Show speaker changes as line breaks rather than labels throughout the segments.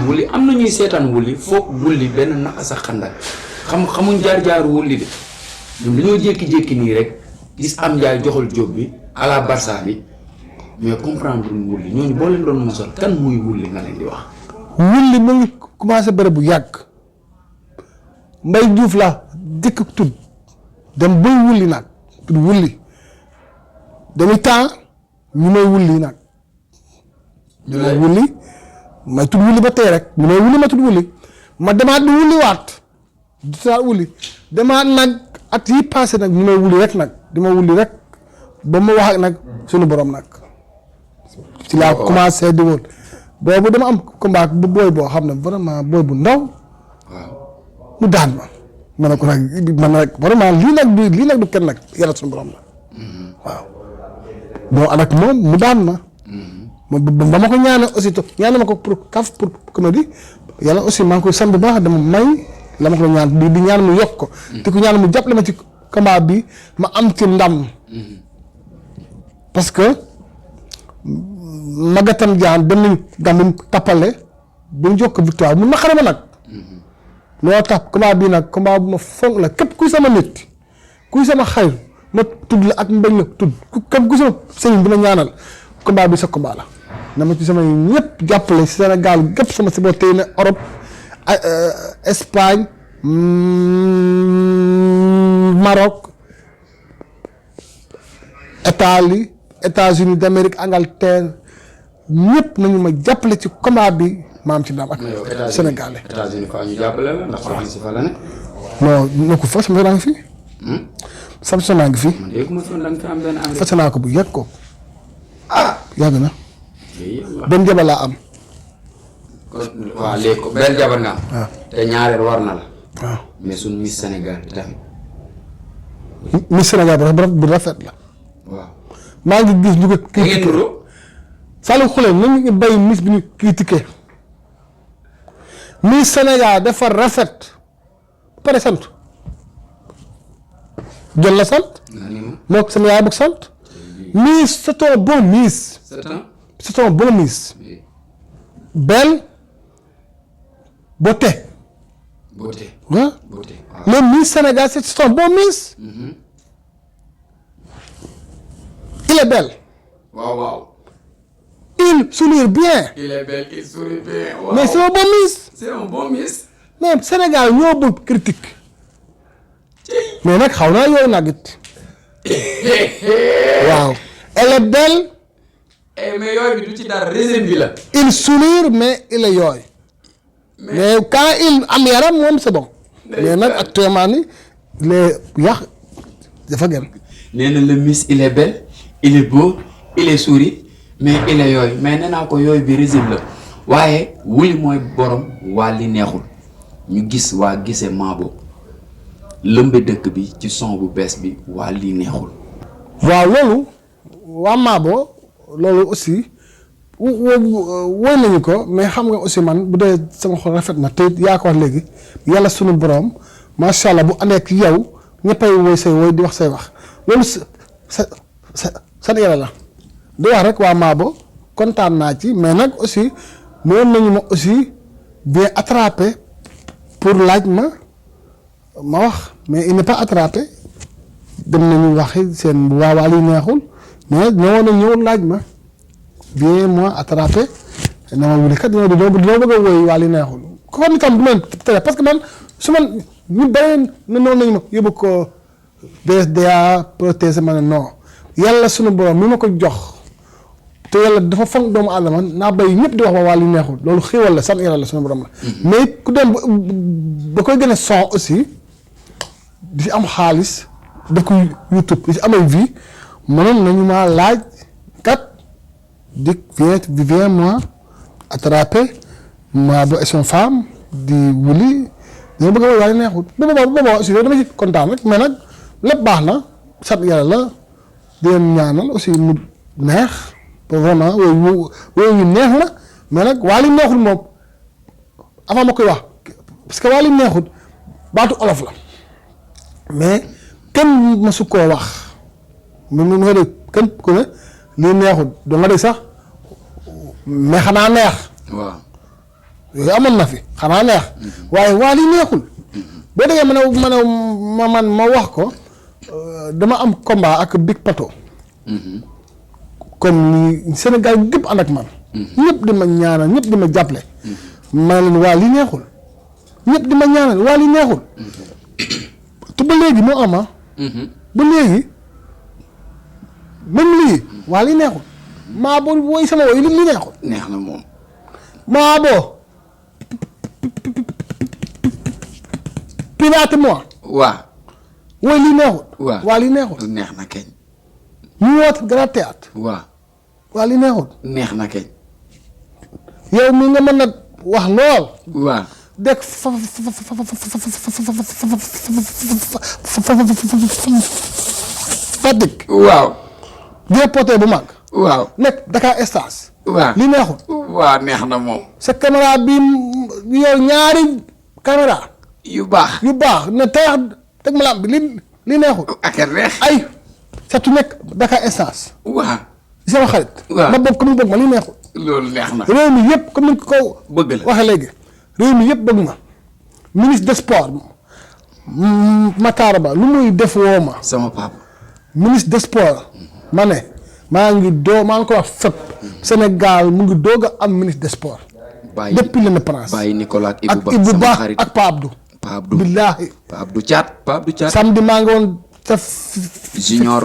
wuli am na ñuy seetaan wuli foog wuli benn naka sa xandal xamuñ jaar-jaaru wuli de ñoom dañoo jékki-jékki nii rek gis am njaay joxal jóob bi à la Barça bi mais comprendre luñ wuli ñooñu boo leen doon mosal kan muy wuli nga leen di wax.
wuli mu ngi commencé bëre bu yàgg Mbay Juuf la dëkk tudd dem bay wuli nag tudd wuli demi temps ñu may wuli nag. ñu may wuli may tudd wuli ba tey rek ñu may wuli ma tudd wuli ma demaat di wuli waat di saa wuli demaat nag at yi passé nag ñu may wuli rek nag di ma wuli rek ba ma wax ak nag sunu borom nag ci laa commencé di woon boobu dama am combat bu booy boo xam ne vraiment booy bu ndaw mu daan ma ne ko nag man nag vraiment lii nag du kenn nag yàlla sunu borom la waaw boo ànd ak moom mu daan ma ba ma ko ñaanal aussi ñaanal ma ko pour kaf pour comédie yàlla aussi maa ngi koy sant bu baax dama may la ma ko ñaan di ñaan mu yokk ko di ko ñaan mu jàppale ma ci combat bi ma am ci ndam parce que Magatam Jaan dem nañ Gambie tappale ba ñu jokk victoire mu naqare ma nag loo tax combat bii nag combat bu ma fonk la képp kuy sama nit kuy sama xayr ma tudd la ak mbañ la tudd képp kuy sama sëriñ bi ma ñaanal combat bi sa combat la na ma ci sama ñëpp jàppale Sénégal gépp sama supporter yi ne Europe Espagne Maroc Italie États-Unis d'Amérique Angleterre ñëpp nañu ma jàppale ci combat bi ma am ci ndam ak Sénégalais.
États-Unis fa ñu jàppale la ndax soxna si fa la ne.
non ne ko fa sama naa ngi fi. sama sonaa ngi fi.
man dégg ma sonn da nga fi am benn engrais.
fas naa ko bu yàgg ko.
ah
yàgg na. benn jabar laa am.
kon waaw léegi ko benn jabar nga am.
waaw
te ñaareel war na la.
waaw
mais suñu Miss Sénégal bi tamit.
Miss Sénégal bu rafet la.
waaw.
maa ngi gis ñu ko.
da ngeen nuroo.
Saliou Khoule nañu ngi bay Miss bi ñu critiqué Miss Sénégal dafa rafet pare sant jël la sant. moo ko sama yaay bëgg sant. Miss c'est un bon Miss. c'est un bon Miss. belle beauté.
beauté.
ah
beauté
le Miss Sénégal c'est un bon Miss. il est belle.
waaw waaw.
il sourit bien.
il est belle il sourit bien. waaw
mais c'est un bon Miss.
c'est un bon Miss.
mais Sénégal ñoo bëgg critique. mais nag xaw naa yooyu nag it. waaw. elle est belle.
mais yooyu bi du ci dara régime bi la.
il sourit mais il est yooyu. mais quand il am yaram moom c'est bon. mais nag actuellement ni les yàq dafa gën.
nee na le Miss il est belle il est beau il est souri mais il est yooyu mais nee naa ko yooyu bi régime la waaye wuli mooy borom waa li neexul ñu gis waa gisee maabo lëmbe dëkk bi ci son bu bees bi waa li neexul.
waaw loolu waa Maabo loolu aussi woy nañu ko mais xam nga aussi man bu dee sama xol rafet na te yaa ko wax léegi yàlla sunu borom macha allah bu àndee ak yow ñëppay woy say woy di wax say wax loolu sa yàlla la di wax rek waa Maabo kontaan naa ci mais nag aussi noonu nañu ma aussi bien attrapé pour laaj ma wax mais il n'est pas attrapé dem nañu waxi seen waawaa li neexul mais ñoo na ñëw laaj ma bien moi attrapé na ma wuli kat ñoo bëgg a woy waa li neexul kon ni tam du leen tere parce que man su man ñu beneen ne noonu nañu ma yóbbu ko BSDA protéger ma ne non yàlla sunu borom mi ma ko jox te yàlla dafa fonk doomu aadama naa bay ñëpp di wax waa li neexul loolu xéwal la sant yàlla la sunu borom la mais ku dem ba koy gën a son aussi di am xaalis daf ko YouTube di amay vie mënoon nañu maa laaj kat dik viens moi attrapé Maabo et son femme di wuli dama bëgg a waaye neexut booba aussi dama ci kontaan rek mais nag lépp baax na sant yàlla la di leen ñaanal aussi mu neex vraiment wooyu neex la mais nag waa li neexul moom avant ma koy wax parce que waa li neexut baatu olof la mais kenn mësu koo wax mu nga dégg kenn ku ne lii neexul doo nga dégg sax mais xanaa neex
waaw
yooyu amoon na fi xanaa neex waaye waa lii neexul boo déggee ma wax ko dama am combat ak Big Pato comme ni Sénégal gépp ànd ak man ñëpp di ma ñaanal ñëpp di ma jàppale ma leen waa lii neexul ñëpp di ma ñaanal waa lii neexul te ba léegi moo am ba léegi même lii waa lii neexul maa boo woy sama woy li neexul
neex na moom
maa boo pirate moi
waa
woy lii neexul
waaw
waa lii neexul
neex na keñ
ñu woote grand théâtre
waa
waa lii neexul
neex na keñ
yow mi nga mën na wax lool
waa
dëkk Fatick
waaw
déporté bu mag
waaw
nekk Dakar Estance
waaw
li neexul
waa neex na moom
sa caméra bi yow ñaari caméra
yu baax
yu baax ne teex teg ma lamp bi li neexul
ak a neex
ay sa tu nekk Dakar Estance
waa
sama xarit
waaw
ma bëgg comme ni bëgg ma li neexul
loolu neex na
réew mi yëpp comme ni ko
bëgg la
waxee léegi réew mi yëpp bëgg ma ministre des sports Matar Ba lu muy def woo ma
sama papa
ministre des sports ma ne maa ngi ko wax fépp Sénégal mu ngi doog a am ministre des sports
bàyyi
depuis l'indépendance
bàyyi Nicolas ak
ak
Ibou
Ibou
sama
Ba
xarit
ak Pa Abdou
Pa Abdou
billaahi
Pa Abdou Thiat Pa Abdou Thiat
samedi maa ngi woon sa
junior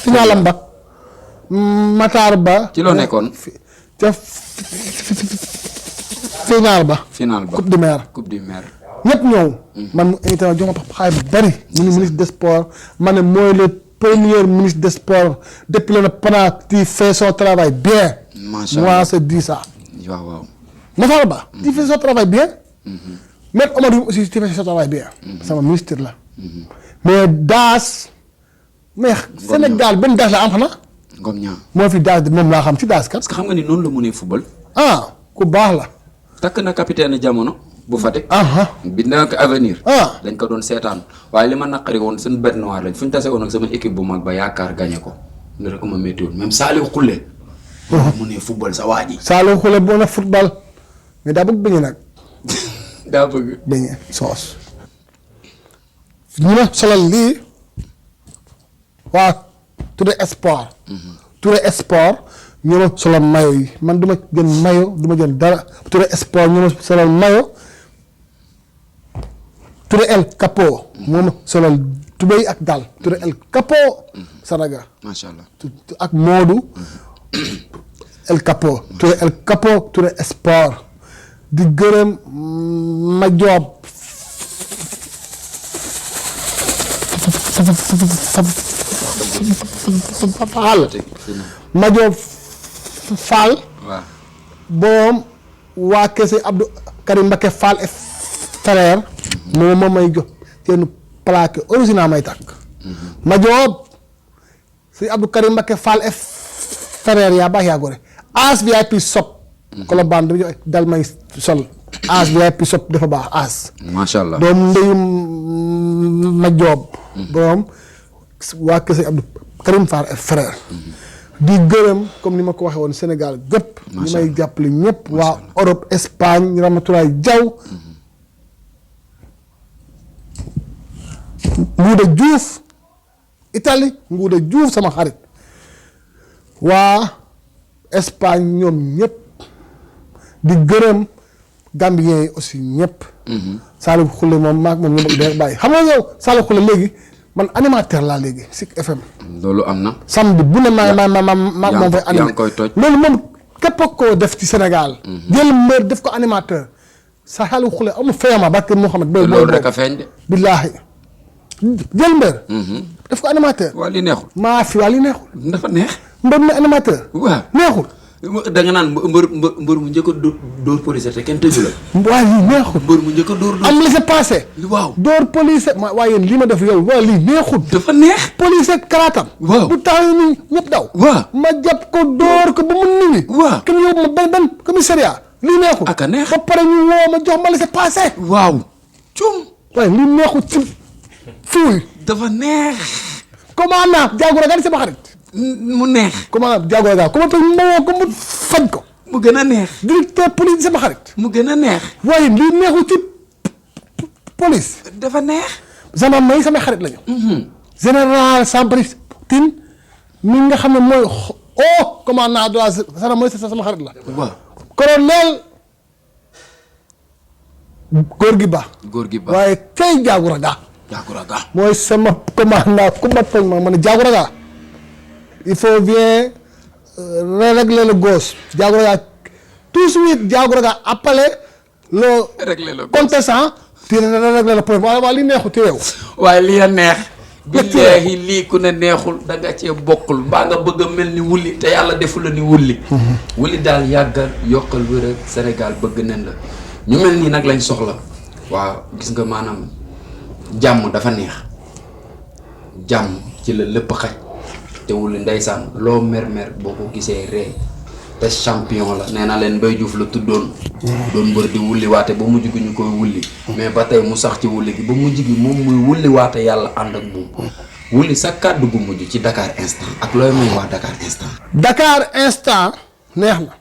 finalam ba Matar Ba
ci loo nekkoon
ca final ba
final ba
coupe du maire
coupe du maire
ñëpp ñëw man mu invité ma jox ma xaay bu bëri mu ni ministre des sports ma ne mooy le premier ministre des sports depuis l'indépendance qui fait son travail bien
macha
moi
allah
c'est dit ça
waaw waaw
Matar Ba qui fait son travail bien Maître Omar Youm aussi qui fait son travail bien sama ministre la mais daas mais Sénégal benn daas la am xanaa
Ngom ñaa
moo fi daas moom laa xam ci daas kat
parce que xam nga ni noonu la mënee football
ah ku baax la
takk na capitaine jamono bu Fatick
ah
bi nak avenir
ah
dañ ko doon seetaan waaye li ma naqari woon seen bête noire lañ fu ñu tase woon ak sama équipe bu mag ba yaakaar gagné ko ne rek ma méttiwoon même Saliou Khoulé mu ne football sa waa ji
Saalum Khoule boo na football mais daa bëgg beñe nag
daa bëgg
beñe soos ñu ma solal lii waa Touré Sport Touré Sport ñu ma solal mayo yi man du ma jël mayo du ma jël dara Touré Sport ñu ma solal mayo Touré El Capo moo ma solal tubéy ak dal Touré El Capo Sanaga
macha allah
ak Modou El Capo Touré El Capo Touré Sport di gërëm ma joob Fall ma joob Fall
waaw
boom waa kese Abdou Karim Mbacké Fall et frère moom ma may jox seen plaque original may tàkk ma joob si Abdou Karim Mbacké Fall et frère yaa baax yaa gore as VIP shop Colobane dama jox dal may sol as VIP shop dafa baax as
macha allah
doom ndeyum ma joob boom waa kese Abdou Karim Fall et frère di gërëm comme ni ma ko waxee woon Sénégal gépp ñi may jàppale ñëpp waa Europe Espagne Ramatoulaye Diaw Nguuda Diouf Italie Nguuda Diouf sama xarit waa Espagne ñoom ñëpp di gërëm Gambien yi aussi ñëpp Salif Khoule moom maag moom ñu bëgg bàyyi xam nga yow Salif Khoule léegi man animateur laa léegi Zik FM
loolu am na
samedi bu ne ma moom fay animé
koy toj
loolu moom képp koo def ci Sénégal jël mbër def ko animateur Salif Khoule amul fayama barke Mouhamed
loolu rek a feeñ de
billaahi jël mbër def ko animateur
waa li neexul
maa fi waa li neexul
dafa neex
mbër mi animateur
waaw
neexul
da nga naan mbër mu njëkk a dóor police te kenn tëju la
waa lii neexul
mbër mu njëkk a dóor
am laissez passer
waaw
door police ma waaye yéen li ma def yow waa lii neexul
dafa neex
police karaatam
waaw
bu taxaw ni ñëpp daw
waaw
ma jàpp ko door ko ba mu niwi
waaw
kenn yóbbu ma benn commissariat lii neexul.
ak a neex.
ba pare ñu woo ma jox ma laissez-passer.
waaw. cum.
waaye lii neexul ci fuuy.
dafa neex.
commandant Diago Raga sama xarit.
mu neex.
commandant Diago Raga ku ma toog ma woo ko mu faj ko.
mu gën a neex.
directeur police sama xarit.
mu gën a neex.
waaye lii neexul ci police.
dafa neex.
gendarme yi sama xarit lañu. général Sambris Tine mi nga xam ne mooy commandant de la gendarmerie sama xarit la.
waaw.
colonel góor gi ba.
góor gi ba.
waaye tey Diago Raga.
Diago Raga.
mooy sama commandant ku ma tooñ ma ne Diago Raga il faut bien régler le gosse. Diago Raga tout de suite Diago Raga appelé le
régler le gosse
contestant. te régler le problème waaye li neexul ci réew.
waaye li a neex. billaahi lii ku ne neexul da nga cee bokkul mbaa nga bëgg a mel ni wulli te yàlla defu la ni wulli. wulli daal yàggal yokkal wér ak Sénégal bëgg nen la ñu mel nii nag lañ soxla. waaw gis nga maanaam jàmm dafa neex jàmm ci la lépp xaj te wulli ndeysaan loo mer-mer boo ko gisee ree te champion la nee na leen Mbaye Diouf la tuddoon. doon mbër di wulli waate ba mujj gi ñu koy wulli. mais ba tey mu sax ci wulli gi ba mujj gi moom muy wulli waate yàlla ànd ak moom. wulli sa kàddu gu mujj ci Dakar instant ak looy may wax Dakar instant.
Dakar instant neex na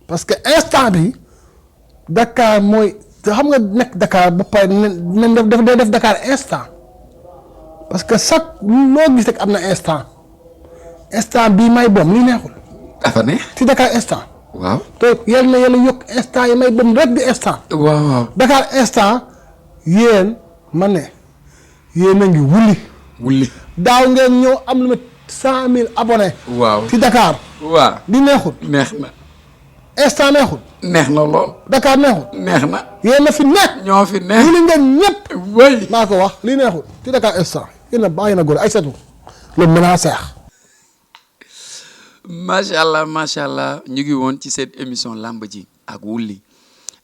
parce que instant bi Dakar mooy xam nga nekk Dakar ba pare nañ def Dakar instant parce que chaque loo gis rek am na instant bii may bom li neexul.
dafa neex.
ci Dakar instant.
waaw.
te yal na yàlla yokk instant yi may bom rek di instant.
waaw waaw.
Dakar instant yéen ma ne yéen a ngi wulli.
wulli.
daaw ngeen ñëw am lu ma 100,000 abonnés.
waaw
ci Dakar.
waaw.
di neexul.
neex na.
instant neexul.
neex na lool.
Dakar neexul.
neex na.
yéen a fi nekk.
ñoo fi neex.
wuli ngeen ñëpp.
wéy.
maa ko wax li neexul ci Dakar instant yéen a bàyyi na góor ay setu le menacer.
macha allah ñu ngi woon ci seen émission làmb ji ak wulli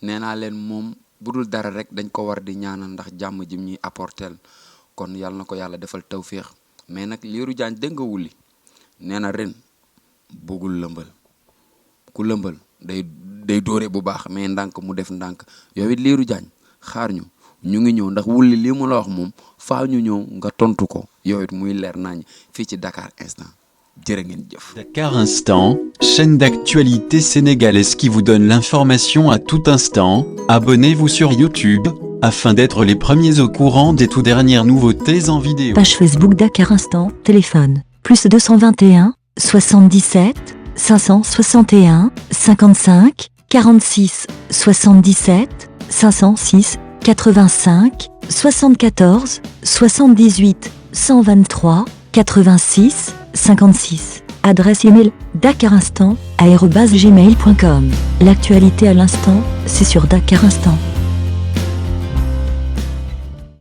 nee naa leen moom bu dul dara rek dañ ko war di ñaanal ndax jàmm ji ñuy apporter kon yàlla na ko yàlla defal tawféex mais nag Lirou Diane dégg nga wulli nee na ren bëggul lëmbal ku lëmbal day dóore bu baax mais ndànk mu def ndànk yow it Lirou Diane xaar ñu ngi ñëw ndax wulli lii mu la wax moom faa ñu ñëw nga tontu ko yow it muy leer nañ fii ci Dakar instant.
Dakar Instant, chaîne d'actualité sénégalaise qui vous donne l'information à tout instant. Abonnez-vous sur YouTube, afin d'être les premiers au courant des toutes dernières nouveautés en vidéo.
Page Facebook Dakar Instant, téléphone, +221, 77, 561, 55, 46, 77, 506, 85, 74, 78, 123, 86, 56. Adresse email dakarinstant@gmail.com. L'actualité à l'instant, c'est sur Dakar Instant.